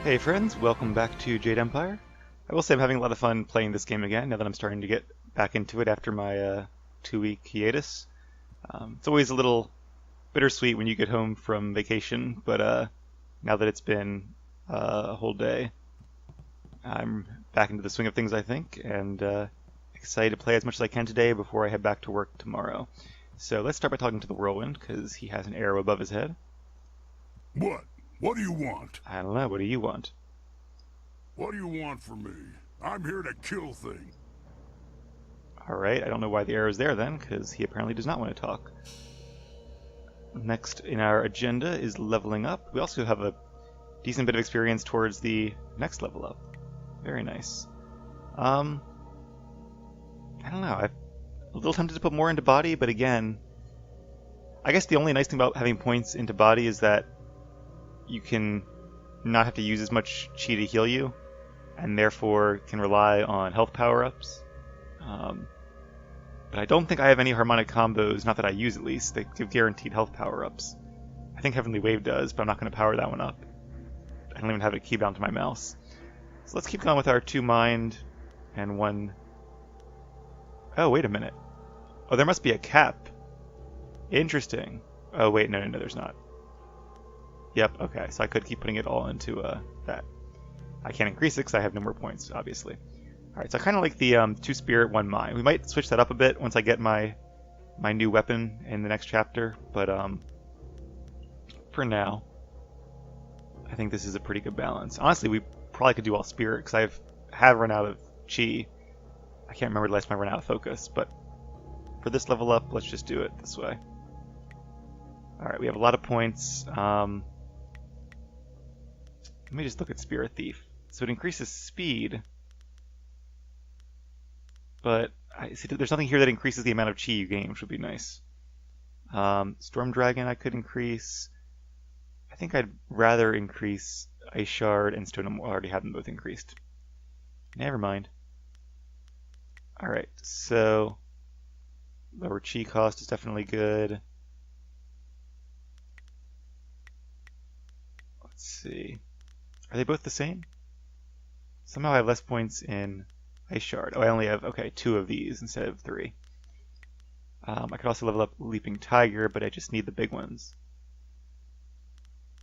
Hey friends, welcome back to Jade Empire. I will say I'm having a lot of fun playing this game again now that I'm starting to get back into it after my 2-week hiatus. It's always a little bittersweet when you get home from vacation, but now that it's been a whole day, I'm back into the swing of things, I think, and excited to play as much as I can today before I head back to work tomorrow. So let's start by talking to the Whirlwind, because he has an arrow above his head. What? What do you want? I don't know, what do you want? What do you want from me? I'm here to kill things. Alright, I don't know why the arrow's there then, because he apparently does not want to talk. Next in our agenda is leveling up. We also have a decent bit of experience towards the next level up. Very nice. I don't know, I'm a little tempted to put more into body, but again, I guess the only nice thing about having points into body is that you can not have to use as much chi to heal you, and therefore can rely on health power-ups. But I don't think I have any harmonic combos, not that I use at least, that give guaranteed health power-ups. I think Heavenly Wave does, but I'm not going to power that one up. I don't even have it keyed down to my mouse. So let's keep going with our 2 mind and 1... Oh, wait a minute. Oh, there must be a cap. Interesting. Oh, wait, no, there's not. Yep, okay, so I could keep putting it all into that. I can't increase it because I have no more points, obviously. Alright, so I kind of like the 2 spirit, 1 mind. We might switch that up a bit once I get my new weapon in the next chapter, but for now, I think this is a pretty good balance. Honestly, we probably could do all spirit because I have run out of chi. I can't remember the last time I ran out of focus, but for this level up, let's just do it this way. Alright, we have a lot of points. Let me just look at Spirit Thief. So it increases speed, but I see there's nothing here that increases the amount of chi you gain, which would be nice. Storm Dragon I could increase. I think I'd rather increase Ice Shard and Stone. I already have them both increased. Never mind. Alright, so lower chi cost is definitely good. Let's see. Are they both the same? Somehow I have less points in Ice Shard. Oh, I only have, okay, 2 of these instead of 3. I could also level up Leaping Tiger, but I just need the big ones.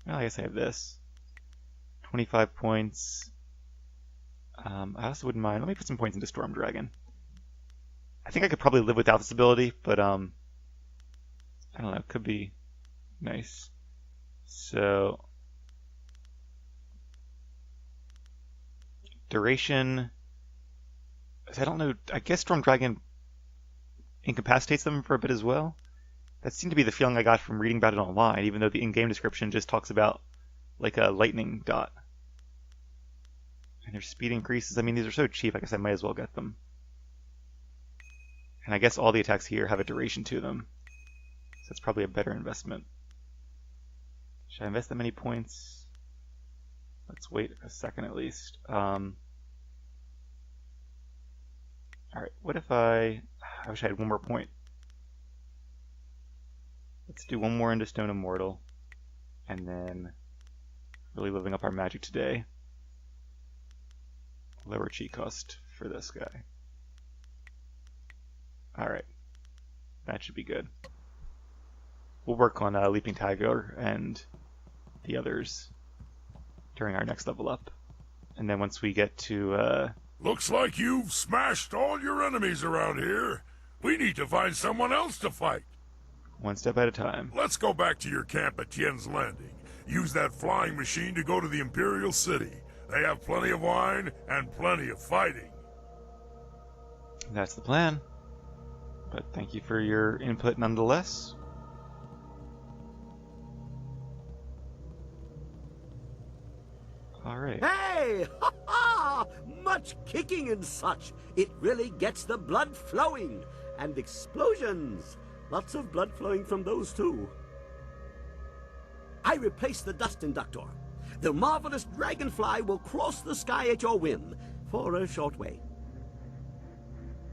Well, I guess I have this. 25 points. I also wouldn't mind. Let me put some points into Storm Dragon. I think I could probably live without this ability, but I don't know, it could be nice. So duration, I don't know, I guess Storm Dragon incapacitates them for a bit as well. That seemed to be the feeling I got from reading about it online, even though the in-game description just talks about like a lightning dot. And their speed increases. I mean, these are so cheap, I guess I might as well get them. And I guess all the attacks here have a duration to them. So that's probably a better investment. Should I invest that many points? Let's wait a second at least. Alright, what if I wish I had 1 more point. Let's do 1 more into Stone Immortal, and then really living up our magic today. Lower chi cost for this guy. Alright, that should be good. We'll work on Leaping Tiger and the others during our next level up. And then once we get to Looks like you've smashed all your enemies around here. We need to find someone else to fight. one step at a time. Let's go back to your camp at Tien's Landing. Use that flying machine to go to the Imperial City. They have plenty of wine and plenty of fighting. That's the plan. But thank you for your input nonetheless. Alright. Hey! Ha ha! Much kicking and such. It really gets the blood flowing. And explosions. Lots of blood flowing from those too. I replaced the dust inductor. The marvelous Dragonfly will cross the sky at your whim for a short way.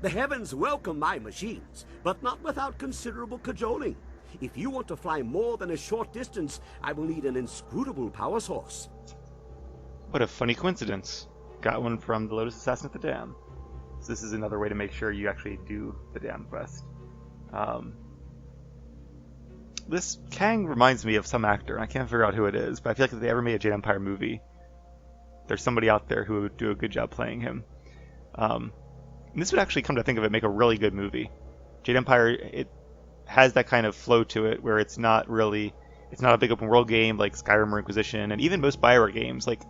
The heavens welcome my machines, but not without considerable cajoling. If you want to fly more than a short distance, I will need an inscrutable power source. What a funny coincidence. Got one from the Lotus Assassin at the Dam. So this is another way to make sure you actually do the Dam quest. This Kang reminds me of some actor, and I can't figure out who it is, but I feel like if they ever made a Jade Empire movie, there's somebody out there who would do a good job playing him. And this would actually, come to think of it, make a really good movie. Jade Empire, it has that kind of flow to it where it's not a big open world game like Skyrim or Inquisition, and even most Bioware games. Like,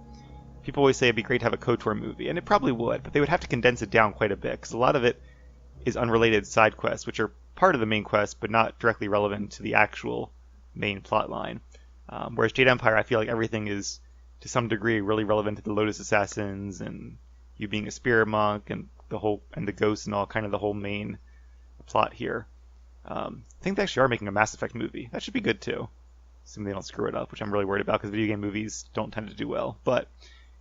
people always say it'd be great to have a KOTOR movie, and it probably would, but they would have to condense it down quite a bit, because a lot of it is unrelated side quests, which are part of the main quest, but not directly relevant to the actual main plot line. Whereas Jade Empire, I feel like everything is, to some degree, really relevant to the Lotus Assassins, and you being a spirit monk, and the ghosts and all, kind of the whole main plot here. I think they actually are making a Mass Effect movie. That should be good too. Assuming they don't screw it up, which I'm really worried about, because video game movies don't tend to do well. But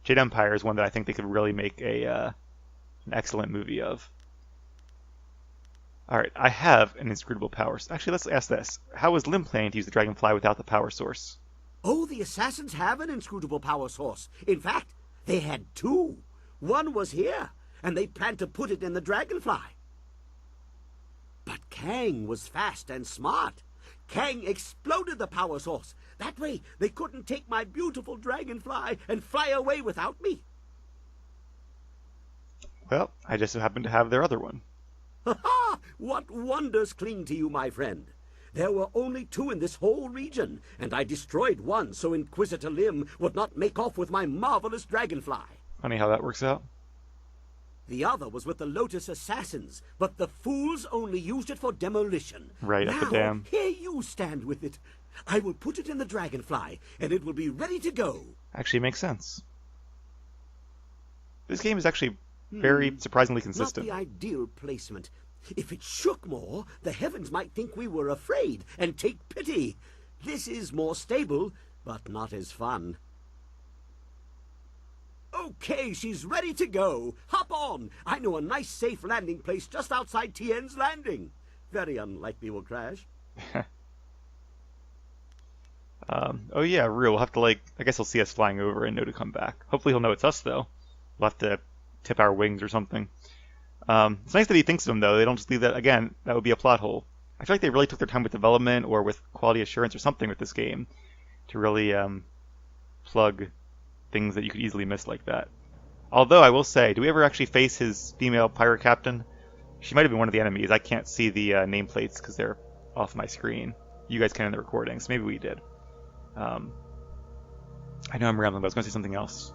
Jade Empire is one that I think they could really make an excellent movie of. Alright, I have an inscrutable power. Actually, let's ask this. How was Lim planning to use the Dragonfly without the power source? Oh, the assassins have an inscrutable power source. In fact, they had two. One was here, and they planned to put it in the Dragonfly. But Kang was fast and smart. Kang exploded the power source. That way, they couldn't take my beautiful Dragonfly and fly away without me. Well, I just happen to have their other one. Ha ha! What wonders cling to you, my friend? There were only two in this whole region, and I destroyed one so Inquisitor Lim would not make off with my marvelous Dragonfly. Funny how that works out. The other was with the Lotus Assassins, but the fools only used it for demolition. Right, now, at the dam. Here you stand with it. I will put it in the Dragonfly, and it will be ready to go. Actually makes sense. This game is actually very surprisingly consistent. Not the ideal placement. If it shook more, the heavens might think we were afraid and take pity. This is more stable, but not as fun. Okay, she's ready to go. Hop on. I know a nice safe landing place just outside Tien's Landing. Very unlikely we'll crash. Oh yeah, Rue. We'll have to, I guess he'll see us flying over and know to come back. Hopefully he'll know it's us, though. We'll have to tip our wings or something. It's nice that he thinks of them, though. They don't just leave that. Again, that would be a plot hole. I feel like they really took their time with development or with quality assurance or something with this game to really plug things that you could easily miss like that. Although, I will say, do we ever actually face his female pirate captain? She might have been one of the enemies. I can't see the nameplates because they're off my screen. You guys can in the recording, so maybe we did. I know I'm rambling, but I was going to say something else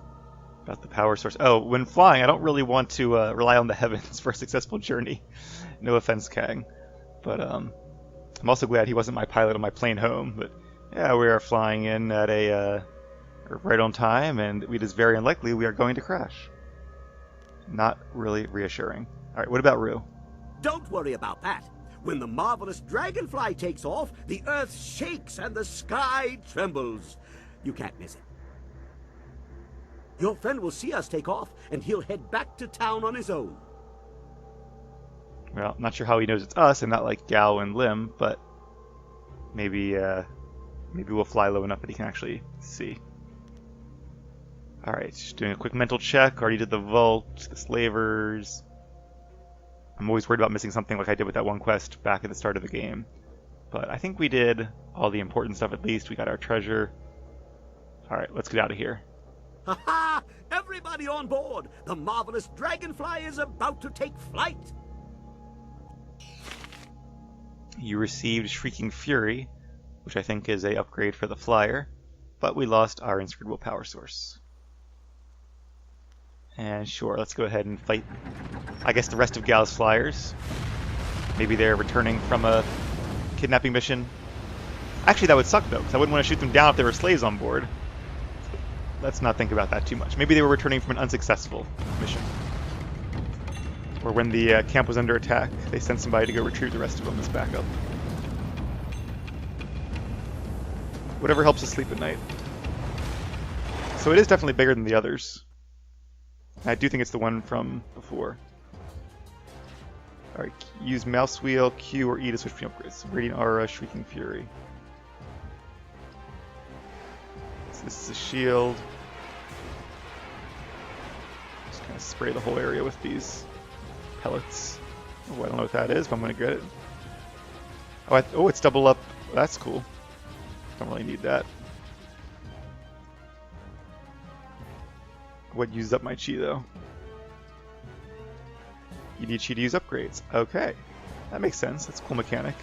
about the power source. Oh, when flying, I don't really want to rely on the heavens for a successful journey. No offense, Kang. But I'm also glad he wasn't my pilot on my plane home. But yeah, we are flying in at right on time, and it is very unlikely we are going to crash. Not really reassuring. All right, what about Rue? Don't worry about that. When the marvelous Dragonfly takes off, the earth shakes and the sky trembles. You can't miss it. Your friend will see us take off, and he'll head back to town on his own. Well, not sure how he knows it's us and not like Gao and Lim, but maybe we'll fly low enough that he can actually see. Alright, just doing a quick mental check. Already did the vault, the slavers. I'm always worried about missing something like I did with that one quest back at the start of the game. But I think we did all the important stuff at least. We got our treasure. Alright, let's get out of here. Ha ha! Everybody on board! The marvelous Dragonfly is about to take flight! You received Shrieking Fury, which I think is a upgrade for the flyer, but we lost our inscrutable power source. And sure, let's go ahead and fight, I guess, the rest of Gal's flyers. Maybe they're returning from a kidnapping mission. Actually, that would suck, though, because I wouldn't want to shoot them down if there were slaves on board. Let's not think about that too much. Maybe they were returning from an unsuccessful mission. Or when the camp was under attack, they sent somebody to go retrieve the rest of them as backup. Whatever helps us sleep at night. So it is definitely bigger than the others. I do think it's the one from before. Alright, use mouse wheel, Q, or E to switch between upgrades. Radiant Aura, Shrieking Fury. So this is a shield. Kind of spray the whole area with these pellets. Oh, I don't know what that is, but I'm going to get it. Oh, it's double up. That's cool. Don't really need that. What used up my chi, though? You need chi to use upgrades. Okay. That makes sense. That's a cool mechanic.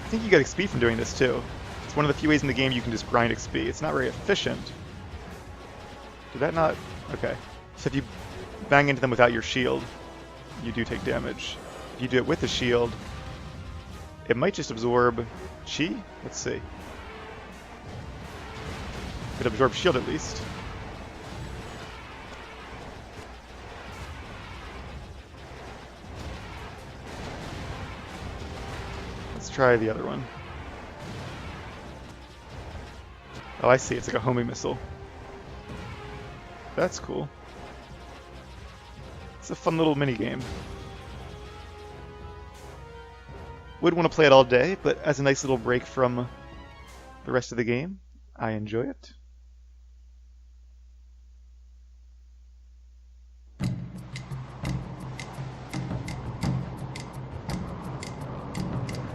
I think you get XP from doing this, too. It's one of the few ways in the game you can just grind XP. It's not very efficient. Did that not... Okay. So if you bang into them without your shield, you do take damage. If you do it with the shield, it might just absorb chi? Let's see. It absorbs shield at least. Let's try the other one. Oh, I see. It's like a homing missile. That's cool. It's a fun little mini game. Would want to play it all day, but as a nice little break from the rest of the game, I enjoy it.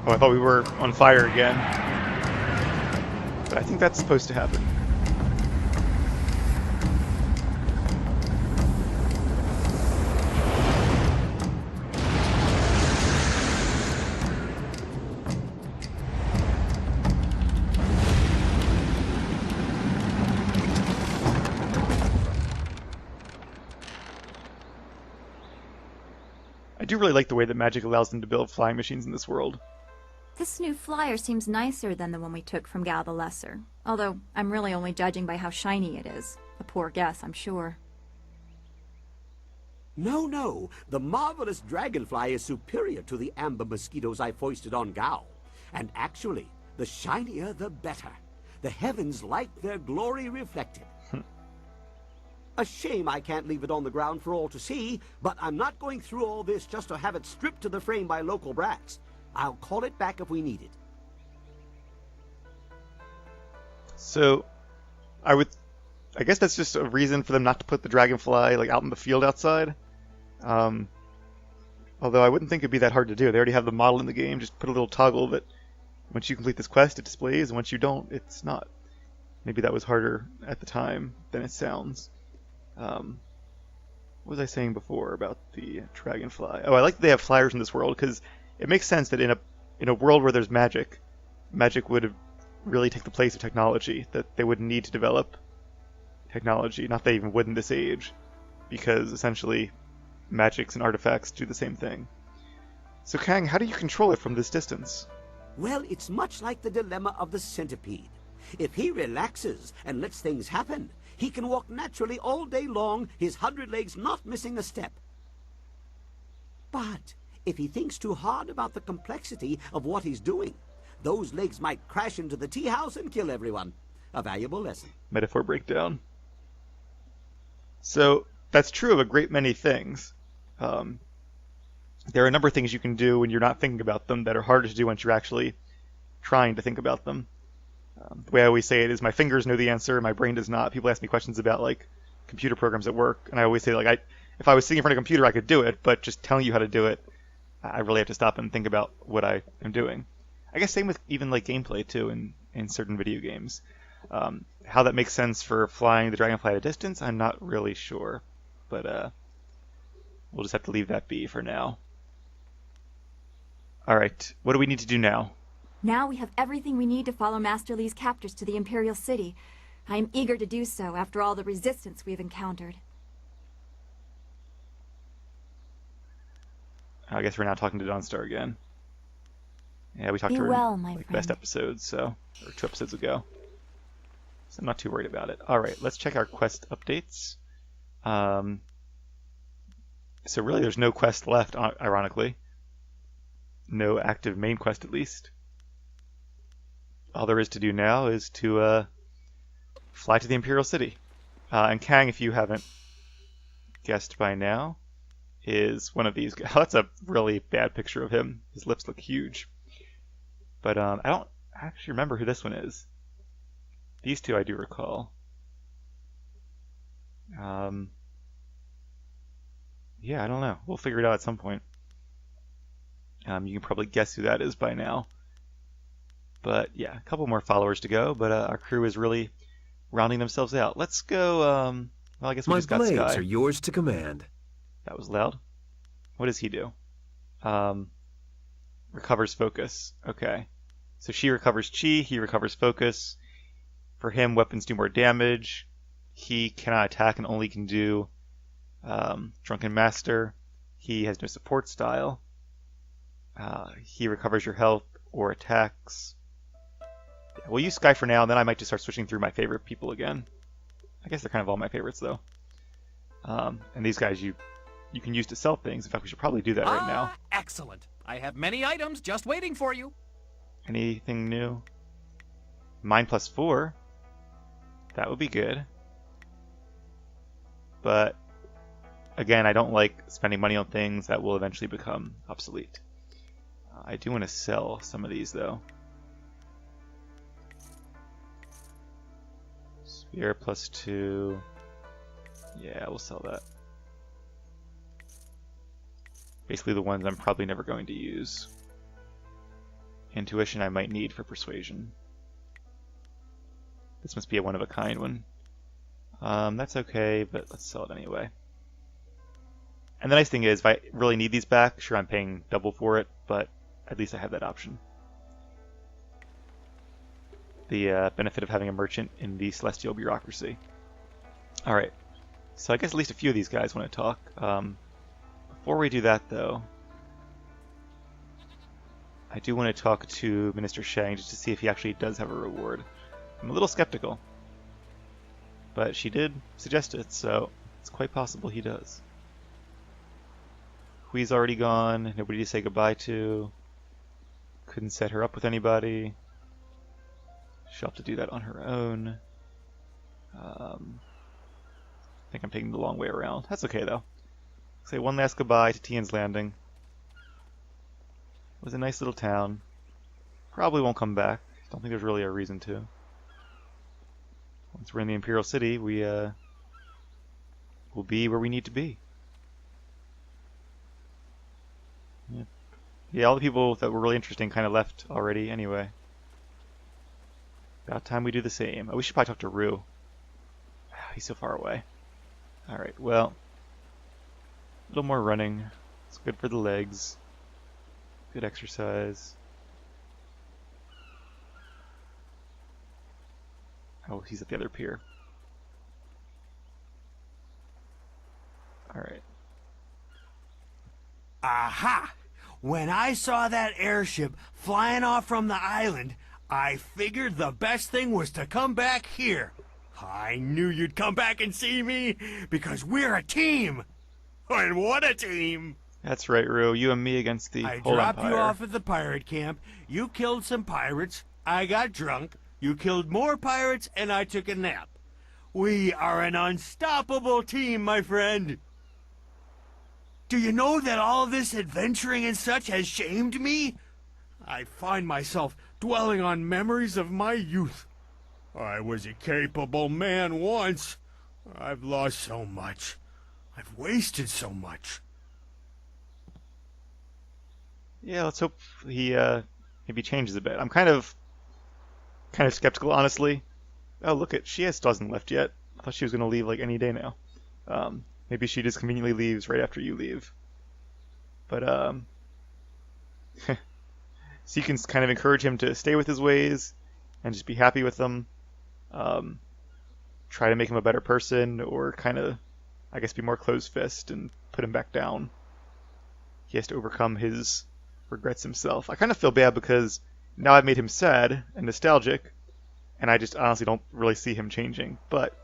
Oh, I thought we were on fire again. But I think that's supposed to happen. I do really like the way that magic allows them to build flying machines in this world. This new flyer seems nicer than the one we took from Gal the Lesser. Although, I'm really only judging by how shiny it is. A poor guess, I'm sure. No. The marvelous Dragonfly is superior to the amber mosquitoes I foisted on Gal. And actually, the shinier the better. The heavens like their glory reflected. A shame I can't leave it on the ground for all to see, but I'm not going through all this just to have it stripped to the frame by local brats. I'll call it back if we need it. So, I guess that's just a reason for them not to put the Dragonfly like out in the field outside. Although I wouldn't think it'd be that hard to do. They already have the model in the game. Just put a little toggle that once you complete this quest, it displays, and once you don't, it's not. Maybe that was harder at the time than it sounds. What was I saying before about the Dragonfly? Oh, I like that they have flyers in this world because it makes sense that in a world where there's magic, magic would really take the place of technology. That they would need to develop technology. Not they even would in this age, because essentially magics and artifacts do the same thing. So Kang, how do you control it from this distance? Well, it's much like the dilemma of the centipede. If he relaxes and lets things happen, he can walk naturally all day long, his 100 legs not missing a step. But if he thinks too hard about the complexity of what he's doing, those legs might crash into the tea house and kill everyone. A valuable lesson. Metaphor breakdown. So that's true of a great many things. There are a number of things you can do when you're not thinking about them that are harder to do once you're actually trying to think about them. The way I always say it is my fingers know the answer, my brain does not. People ask me questions about like computer programs at work, and I always say like if I was sitting in front of a computer I could do it, but just telling you how to do it, I really have to stop and think about what I am doing. I guess same with even like gameplay too in certain video games. How that makes sense for flying the Dragonfly at a distance, I'm not really sure, but we'll just have to leave that be for now. All right, what do we need to do now? Now we have everything we need to follow Master Li's captors to the Imperial City. I am eager to do so after all the resistance we have encountered. I guess we're now talking to Dawnstar again. Yeah, we talked Be to her well, in my like friend. best episodes, or 2 episodes ago. So I'm not too worried about it. All right, let's check our quest updates. So really, there's no quest left, ironically. No active main quest, at least. All there is to do now is to fly to the Imperial City. And Kang, if you haven't guessed by now, is one of these guys. Oh, that's a really bad picture of him. His lips look huge. But I don't actually remember who this one is. These two I do recall. Yeah, I don't know. We'll figure it out at some point. You can probably guess who that is by now. But yeah, a couple more followers to go, but our crew is really rounding themselves out. Let's go, well, I guess we just got Sky. My blades are yours to command. That was loud. What does he do? Recovers focus. Okay. So she recovers chi, he recovers focus. For him, weapons do more damage. He cannot attack and only can do Drunken Master. He has no support style. He recovers your health or attacks. Yeah, we'll use Sky for now, and then I might just start switching through my favorite people again. I guess they're kind of all my favorites, though. And these guys you can use to sell things. In fact, we should probably do that right now. Excellent. I have many items just waiting for you. Anything new? Mine +4. That would be good. But, again, I don't like spending money on things that will eventually become obsolete. I do want to sell some of these, though. Spear +2. Yeah, we'll sell that. Basically the ones I'm probably never going to use. Intuition I might need for persuasion. This must be a one-of-a-kind one. That's okay, but let's sell it anyway. And the nice thing is, if I really need these back, sure, I'm paying double for it, but at least I have that option. The benefit of having a merchant in the celestial bureaucracy. Alright, so I guess at least a few of these guys want to talk. Before we do that, though, I do want to talk to Minister Shang just to see if he actually does have a reward. I'm a little skeptical, but she did suggest it, so it's quite possible he does. Hui's already gone, nobody to say goodbye to. Couldn't set her up with anybody. She'll have to do that on her own. I think I'm taking the long way around. That's okay, though. Say one last goodbye to Tian's Landing. It was a nice little town. Probably won't come back. Don't think there's really a reason to. Once we're in the Imperial City, we will be where we need to be. Yeah, all the people that were really interesting kind of left already anyway. About time we do the same. Oh, we should probably talk to Rue. He's so far away. Alright, well, a little more running. It's good for the legs. Good exercise. Oh, he's at the other pier. Alright. Aha! When I saw that airship flying off from the island, I figured the best thing was to come back here. I knew you'd come back and see me, because we're a team! And what a team! That's right, Rue. You and me against the I whole dropped Empire. you off at the pirate camp, you killed some pirates, I got drunk, you killed more pirates, and I took a nap. We are an unstoppable team, my friend! Do you know that all this adventuring and such has shamed me? I find myself dwelling on memories of my youth. I was a capable man once. I've lost so much. I've wasted so much. Yeah, let's hope he maybe changes a bit. I'm kind of skeptical, honestly. Oh, look she has doesn't left yet. I thought she was gonna leave like any day now. Maybe she just conveniently leaves right after you leave. But so you can kind of encourage him to stay with his ways and just be happy with them. Try to make him a better person, or kind of, I guess, be more closed-fist and put him back down. He has to overcome his regrets himself. I kind of feel bad because now I've made him sad and nostalgic, and I just honestly don't really see him changing. But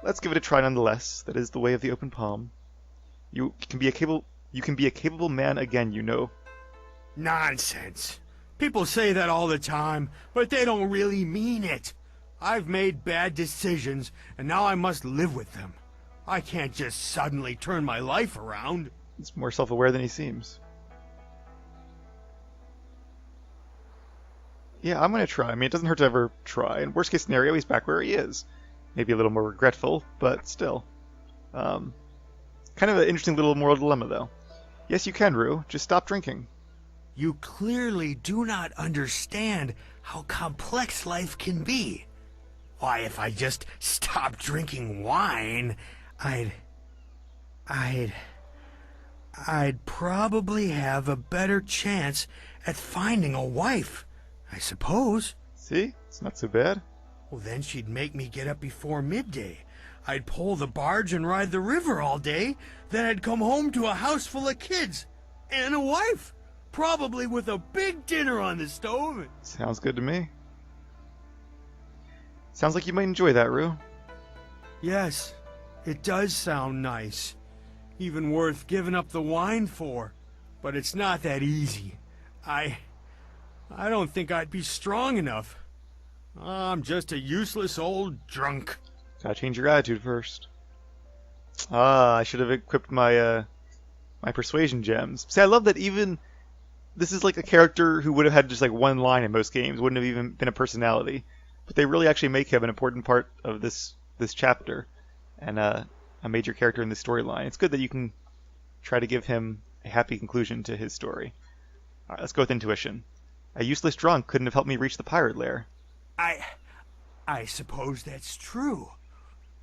let's give it a try nonetheless. That is the way of the open palm. You can be a capable man again, you know. Nonsense. People say that all the time, but they don't really mean it. I've made bad decisions, and now I must live with them. I can't just suddenly turn my life around. He's more self-aware than he seems. Yeah, I'm going to try. I mean, it doesn't hurt to ever try. And worst case scenario, he's back where he is. Maybe a little more regretful, but still. Kind of an interesting little moral dilemma, though. Yes, you can, Rue. Just stop drinking. You clearly do not understand how complex life can be. Why, if I just stopped drinking wine, I'd probably have a better chance at finding a wife, I suppose. See? It's not so bad. Well, then she'd make me get up before midday. I'd pull the barge and ride the river all day. Then I'd come home to a house full of kids and a wife, probably with a big dinner on the stove. Sounds good to me. Sounds like you might enjoy that, Rue. Yes, it does sound nice. Even worth giving up the wine for. But it's not that easy. I don't think I'd be strong enough. I'm just a useless old drunk. Gotta change your attitude first. I should have equipped my my persuasion gems. See, I love that even this is like a character who would have had just like one line in most games, wouldn't have even been a personality. But they really actually make him an important part of this chapter, and a major character in the storyline. It's good that you can try to give him a happy conclusion to his story. All right, let's go with intuition. A useless drunk couldn't have helped me reach the pirate lair. I suppose that's true.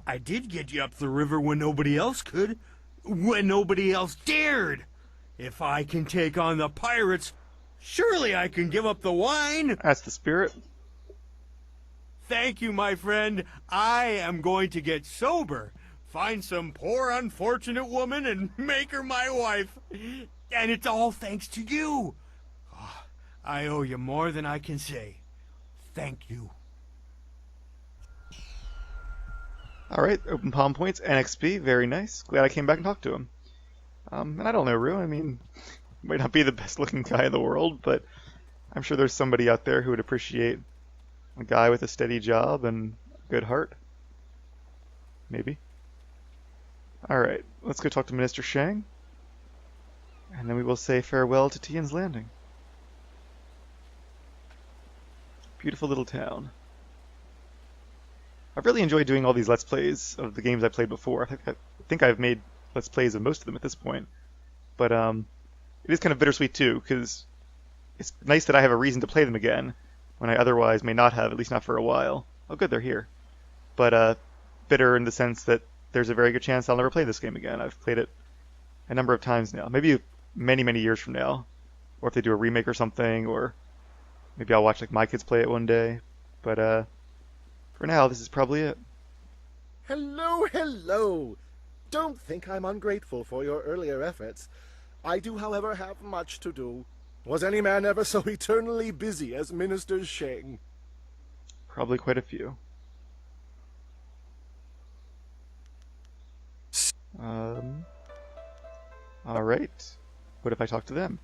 I did get you up the river when nobody else could. When nobody else dared. If I can take on the pirates, surely I can give up the wine. That's the spirit. Thank you, my friend. I am going to get sober, find some poor unfortunate woman, and make her my wife. And it's all thanks to you. Oh, I owe you more than I can say. Thank you. Alright, open palm points, NXP, very nice. Glad I came back and talked to him. And I don't know, Rue, I mean, he might not be the best looking guy in the world, but I'm sure there's somebody out there who would appreciate a guy with a steady job and a good heart. Maybe. Alright, let's go talk to Minister Shang. And then we will say farewell to Tian's Landing. Beautiful little town. I've really enjoyed doing all these Let's Plays of the games I played before. I think I've made Let's Plays of most of them at this point. But it is kind of bittersweet too, because it's nice that I have a reason to play them again, when I otherwise may not have, at least not for a while. Oh good, they're here. But bitter in the sense that there's a very good chance I'll never play this game again. I've played it a number of times now. Maybe many, many years from now. Or if they do a remake or something, or maybe I'll watch like my kids play it one day. But for now, this is probably it. Hello, hello! Don't think I'm ungrateful for your earlier efforts. I do, however, have much to do. Was any man ever so eternally busy as Minister Shang? Probably quite a few. Alright. What if I talk to them?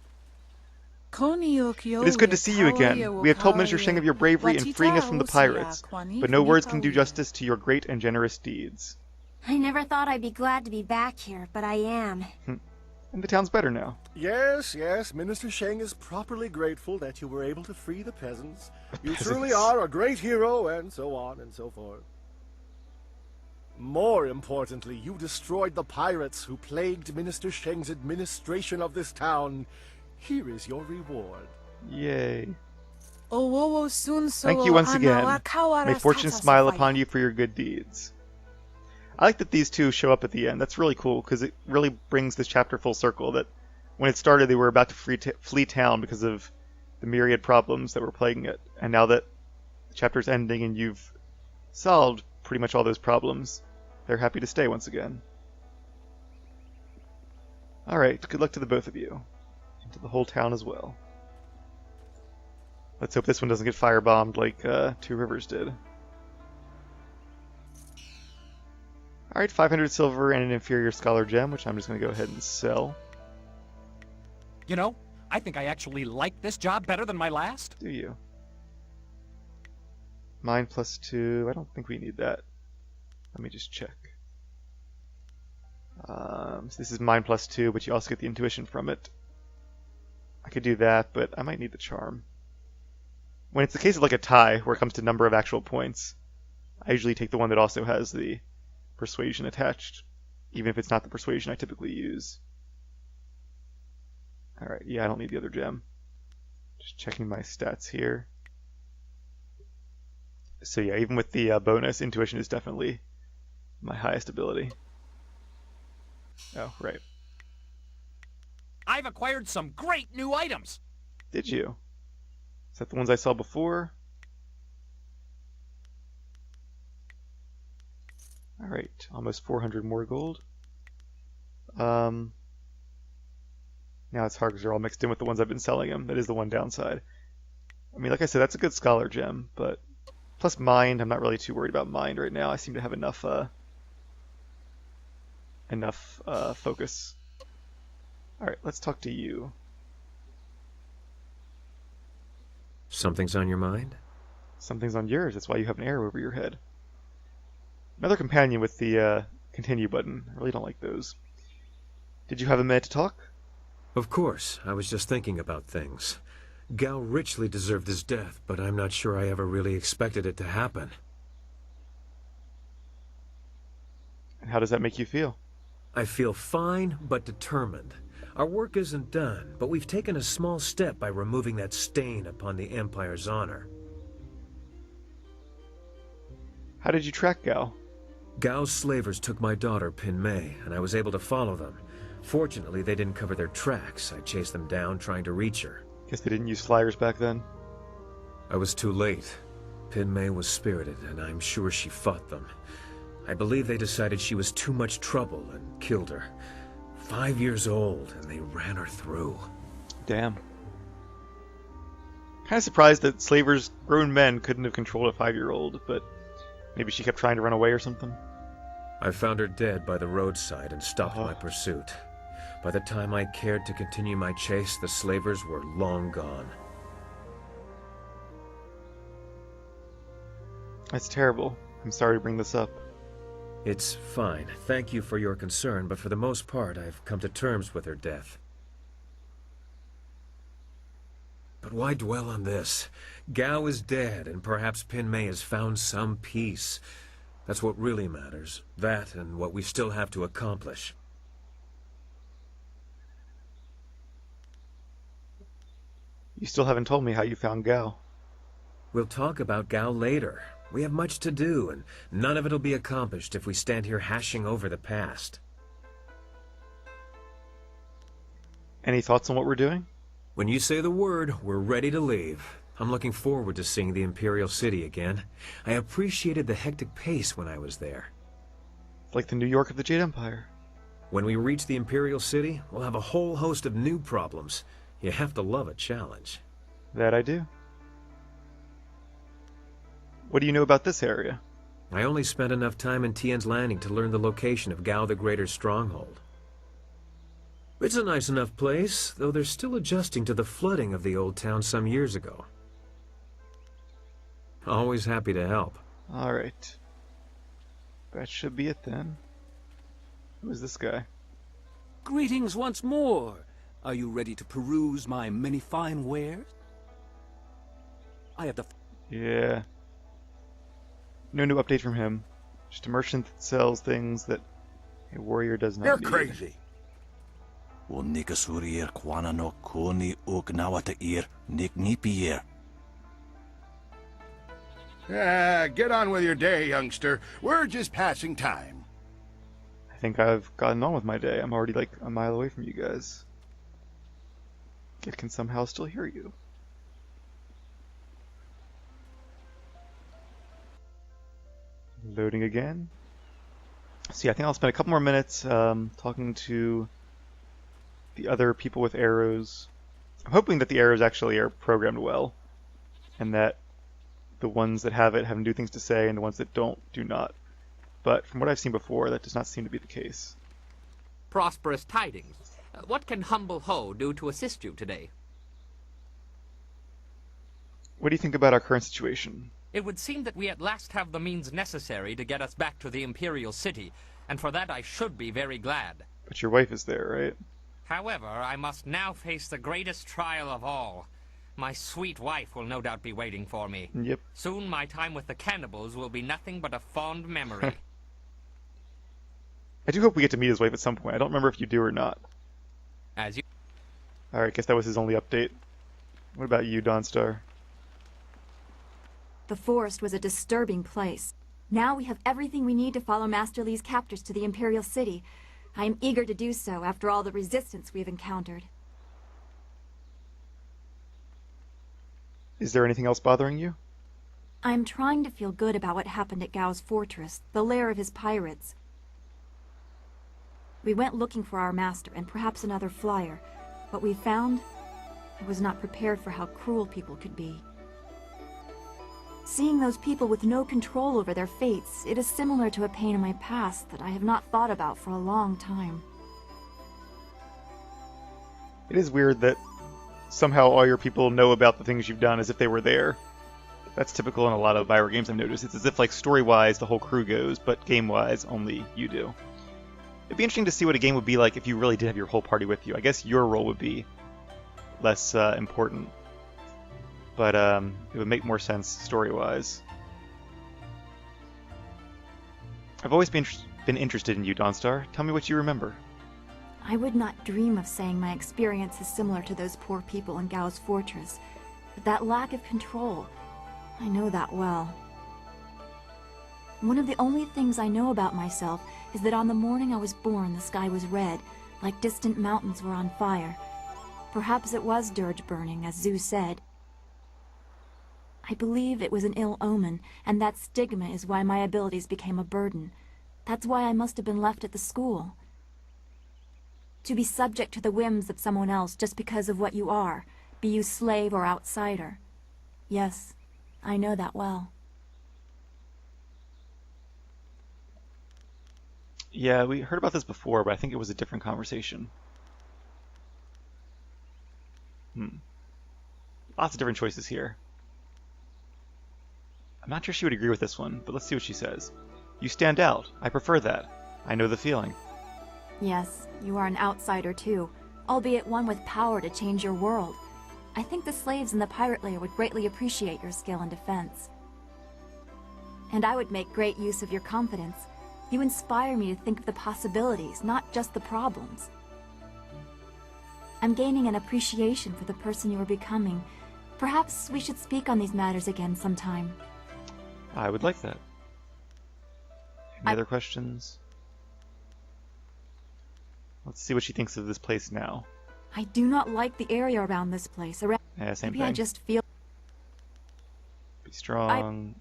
It is good to see you again. We have told Minister Shang of your bravery in freeing us from the pirates, but no words can do justice to your great and generous deeds. I never thought I'd be glad to be back here, but I am. And the town's better now. Yes, yes, Minister Shang is properly grateful that you were able to free the peasants. You truly are a great hero, and so on and so forth. More importantly, you destroyed the pirates who plagued Minister Shang's administration of this town. Here is your reward. Yay. Thank you once again. May fortune smile upon you for your good deeds. I like that these two show up at the end. That's really cool, because it really brings this chapter full circle, that when it started they were about to flee town because of the myriad problems that were plaguing it. And now that the chapter's ending and you've solved pretty much all those problems, they're happy to stay once again. Alright, good luck to the both of you. And to the whole town as well. Let's hope this one doesn't get firebombed like Two Rivers did. Alright, 500 silver and an inferior scholar gem, which I'm just going to go ahead and sell. You know, I think I actually like this job better than my last. Do you? Mine +2. I don't think we need that. Let me just check. So this is mine +2, but you also get the intuition from it. I could do that, but I might need the charm. When it's the case of like a tie, where it comes to number of actual points, I usually take the one that also has the persuasion attached, even if it's not the persuasion I typically use. Alright, yeah, I don't need the other gem. Just checking my stats here. So yeah, even with the bonus, intuition is definitely my highest ability. Oh, right. I've acquired some great new items. Did you? Is that the ones I saw before? Alright, almost 400 more gold. Now it's hard because they're all mixed in with the ones I've been selling him. That is the one downside. I mean, like I said, that's a good scholar gem, but plus mind, I'm not really too worried about mind right now. I seem to have enough focus. Alright, let's talk to you. Something's on your mind? Something's on yours. That's why you have an arrow over your head. Another companion with the continue button. I really don't like those. Did you have a minute to talk? Of course. I was just thinking about things. Gao richly deserved his death, but I'm not sure I ever really expected it to happen. And how does that make you feel? I feel fine, but determined. Our work isn't done, but we've taken a small step by removing that stain upon the Empire's honor. How did you track Gao? Gao's slavers took my daughter, Pin Mei, and I was able to follow them. Fortunately, they didn't cover their tracks. I chased them down, trying to reach her. Guess they didn't use flyers back then. I was too late. Pin Mei was spirited, and I'm sure she fought them. I believe they decided she was too much trouble and killed her. 5 years old, and they ran her through. Damn. Kind of surprised that slavers, grown men, couldn't have controlled a 5-year-old, but maybe she kept trying to run away or something. I found her dead by the roadside and stopped my pursuit. By the time I cared to continue my chase, the slavers were long gone. That's terrible. I'm sorry to bring this up. It's fine. Thank you for your concern, but for the most part, I've come to terms with her death. But why dwell on this? Gao is dead, and perhaps Pin Mei has found some peace. That's what really matters. That and what we still have to accomplish. You still haven't told me how you found Gao. We'll talk about Gao later. We have much to do, and none of it'll be accomplished if we stand here hashing over the past. Any thoughts on what we're doing? When you say the word, we're ready to leave. I'm looking forward to seeing the Imperial City again. I appreciated the hectic pace when I was there. It's like the New York of the Jade Empire. When we reach the Imperial City, we'll have a whole host of new problems. You have to love a challenge. That I do. What do you know about this area? I only spent enough time in Tian's Landing to learn the location of Gao the Greater's stronghold. It's a nice enough place, though they're still adjusting to the flooding of the old town some years ago. Always happy to help. Alright. That should be it then. Who is this guy? Greetings once more. Are you ready to peruse my many fine wares? I have the... Yeah. No new update from him. Just a merchant that sells things that a warrior does not You're need. crazy. Get on with your day, youngster. We're just passing time. I think I've gotten on with my day. I'm already like a mile away from you guys. It can somehow still hear you. Loading again. So yeah, I think I'll spend a couple more minutes talking to the other people with arrows. I'm hoping that the arrows actually are programmed well, and that the ones that have it have new things to say, and the ones that don't do not. But from what I've seen before, that does not seem to be the case. Prosperous tidings. What can humble Ho do to assist you today? What do you think about our current situation? It would seem that we at last have the means necessary to get us back to the Imperial City, and for that I should be very glad. But your wife is there, right? However, I must now face the greatest trial of all. My sweet wife will no doubt be waiting for me. Yep. Soon my time with the cannibals will be nothing but a fond memory. I do hope we get to meet his wife at some point. I don't remember if you do or not. As you... Alright, guess that was his only update. What about you, Dawnstar? The forest was a disturbing place. Now we have everything we need to follow Master Li's captors to the Imperial City. I am eager to do so after all the resistance we have encountered. Is there anything else bothering you? I am trying to feel good about what happened at Gao's fortress, the lair of his pirates. We went looking for our master and perhaps another flyer. What we found, I was not prepared for how cruel people could be. Seeing those people with no control over their fates, it is similar to a pain in my past that I have not thought about for a long time. It is weird that somehow all your people know about the things you've done as if they were there. That's typical in a lot of Bioware games I've noticed. It's as if, like, story-wise, the whole crew goes, but game-wise, only you do. It'd be interesting to see what a game would be like if you really did have your whole party with you. I guess your role would be less important. But it would make more sense story-wise. I've always been interested in you, Dawnstar. Tell me what you remember. I would not dream of saying my experience is similar to those poor people in Gao's fortress. But that lack of control, I know that well. One of the only things I know about myself is that on the morning I was born, the sky was red, like distant mountains were on fire. Perhaps it was dirge burning, as Zeus said. I believe it was an ill omen, and that stigma is why my abilities became a burden. That's why I must have been left at the school. To be subject to the whims of someone else just because of what you are, be you slave or outsider. Yes, I know that well. Yeah, we heard about this before, but I think it was a different conversation. Lots of different choices here. I'm not sure she would agree with this one, but let's see what she says. You stand out. I prefer that. I know the feeling. Yes, you are an outsider too, albeit one with power to change your world. I think the slaves in the pirate lair would greatly appreciate your skill in defense. And I would make great use of your confidence. You inspire me to think of the possibilities, not just the problems. I'm gaining an appreciation for the person you are becoming. Perhaps we should speak on these matters again sometime. I would like that. Any other questions? Let's see what she thinks of this place now. I do not like the area around this place. Yeah, same Maybe thing. I just feel... Be strong.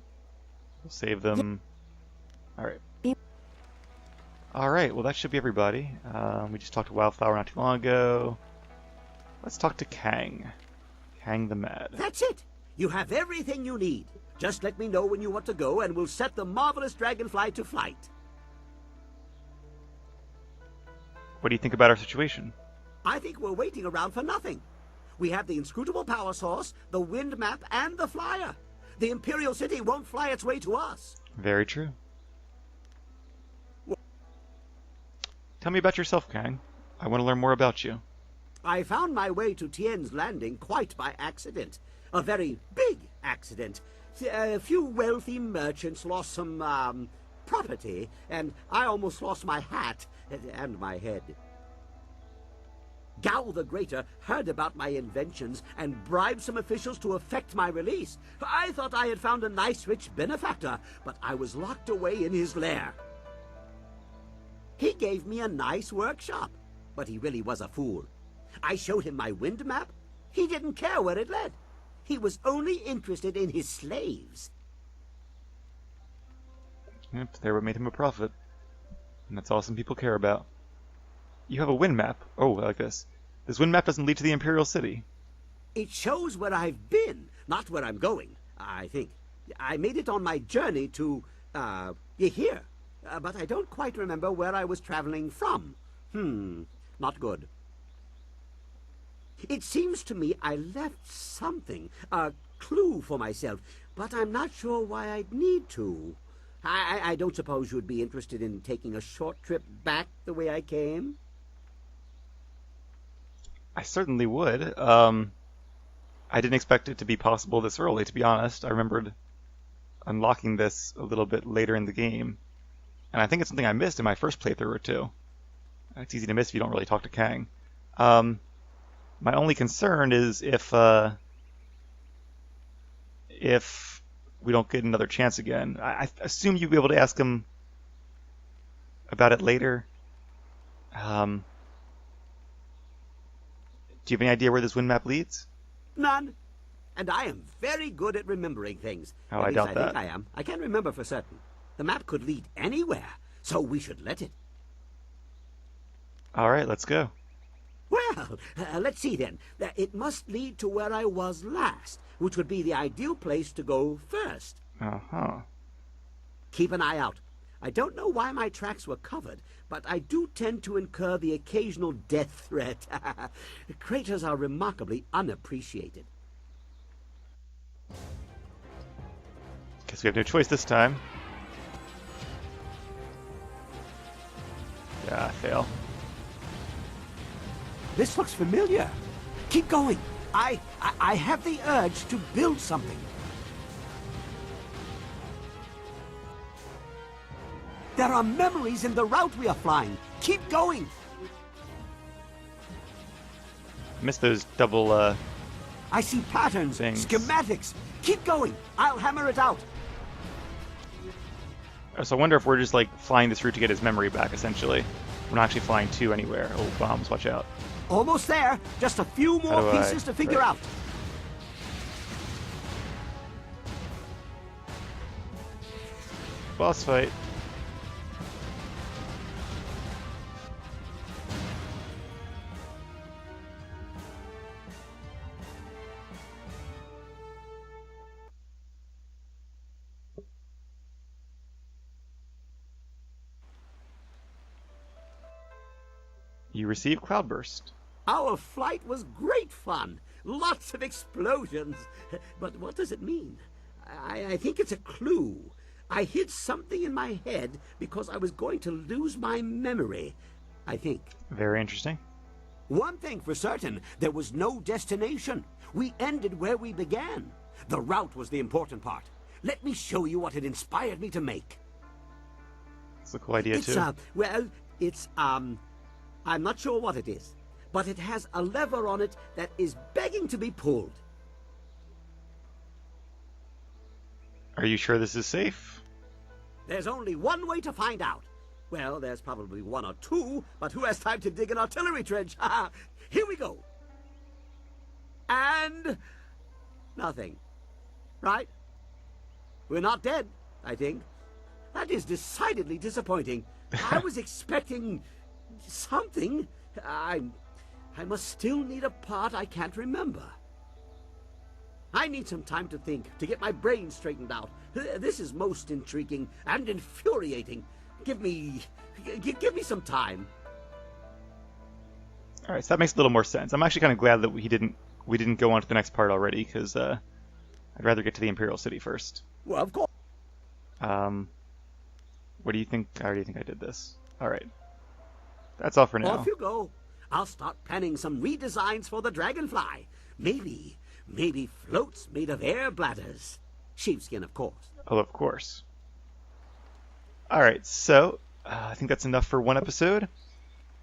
We'll save them. Alright. Alright, well that should be everybody. We just talked to Wildflower not too long ago. Let's talk to Kang. Kang the Mad. That's it! You have everything you need. Just let me know when you want to go, and we'll set the marvelous Dragonfly to flight. What do you think about our situation? I think we're waiting around for nothing. We have the inscrutable power source, the wind map, and the flyer. The Imperial City won't fly its way to us. Very true. Tell me about yourself, Kang. I want to learn more about you. I found my way to Tien's Landing quite by accident. A very big accident. A few wealthy merchants lost some, property, and I almost lost my hat and my head. Gao the Greater heard about my inventions and bribed some officials to effect my release. I thought I had found a nice rich benefactor, but I was locked away in his lair. He gave me a nice workshop, but he really was a fool. I showed him my wind map. He didn't care where it led. He was only interested in his slaves. Yep, they're what made him a prophet. And that's all some people care about. You have a wind map. Oh, I like this. This wind map doesn't lead to the Imperial City. It shows where I've been, not where I'm going, I think. I made it on my journey to, here. But I don't quite remember where I was traveling from. Not good. It seems to me I left something, a clue for myself, but I'm not sure why I'd need to. I don't suppose you'd be interested in taking a short trip back the way I came? I certainly would. I didn't expect it to be possible this early, to be honest. I remembered unlocking this a little bit later in the game. And I think it's something I missed in my first playthrough or two. It's easy to miss if you don't really talk to Kang. My only concern is if we don't get another chance again. I assume you'll be able to ask him about it later. Do you have any idea where this wind map leads? None. And I am very good at remembering things. Oh, At I least doubt I that. think I am. I can't remember for certain. The map could lead anywhere, so we should let it. All right, let's go. Well, let's see then. It must lead to where I was last, which would be the ideal place to go first. Uh-huh. Keep an eye out. I don't know why my tracks were covered, but I do tend to incur the occasional death threat. Craters are remarkably unappreciated. Guess we have no choice this time. Yeah, fail. This looks familiar. Keep going. I have the urge to build something. There are memories in the route we are flying. Keep going. Missed those double, I see patterns, things. schematics. Keep going. I'll hammer it out. So I wonder if we're just, like, flying this route to get his memory back, essentially. We're not actually flying to anywhere. Oh, bombs, watch out. Almost there. Just a few How more do pieces to figure right. out. Boss fight. You receive Cloudburst. Our flight was great fun. Lots of explosions. But what does it mean? I think it's a clue. I hid something in my head because I was going to lose my memory, I think. Very interesting. One thing for certain, there was no destination. We ended where we began. The route was the important part. Let me show you what it inspired me to make. It's a cool idea, too. I'm not sure what it is, but it has a lever on it that is begging to be pulled. Are you sure this is safe? There's only one way to find out. Well, there's probably one or two, but who has time to dig an artillery trench? Here we go. And nothing. Right? We're not dead, I think. That is decidedly disappointing. I was expecting something. I must still need a part I can't remember. I need some time to think, to get my brain straightened out. This is most intriguing and infuriating. Give me some time. All right, so that makes a little more sense. I'm actually kind of glad that we didn't go on to the next part already, because I'd rather get to the Imperial City first. Well, of course. What do you think? I already think I did this. All right. That's all for now. Off you go. I'll start planning some redesigns for the Dragonfly. Maybe floats made of air bladders. Sheepskin, of course. Oh, of course. All right, so I think that's enough for one episode.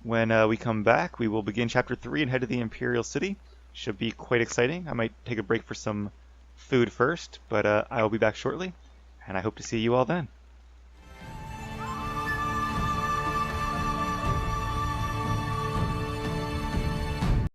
When we come back, we will begin Chapter 3 and head to the Imperial City. Should be quite exciting. I might take a break for some food first, but I will be back shortly, and I hope to see you all then.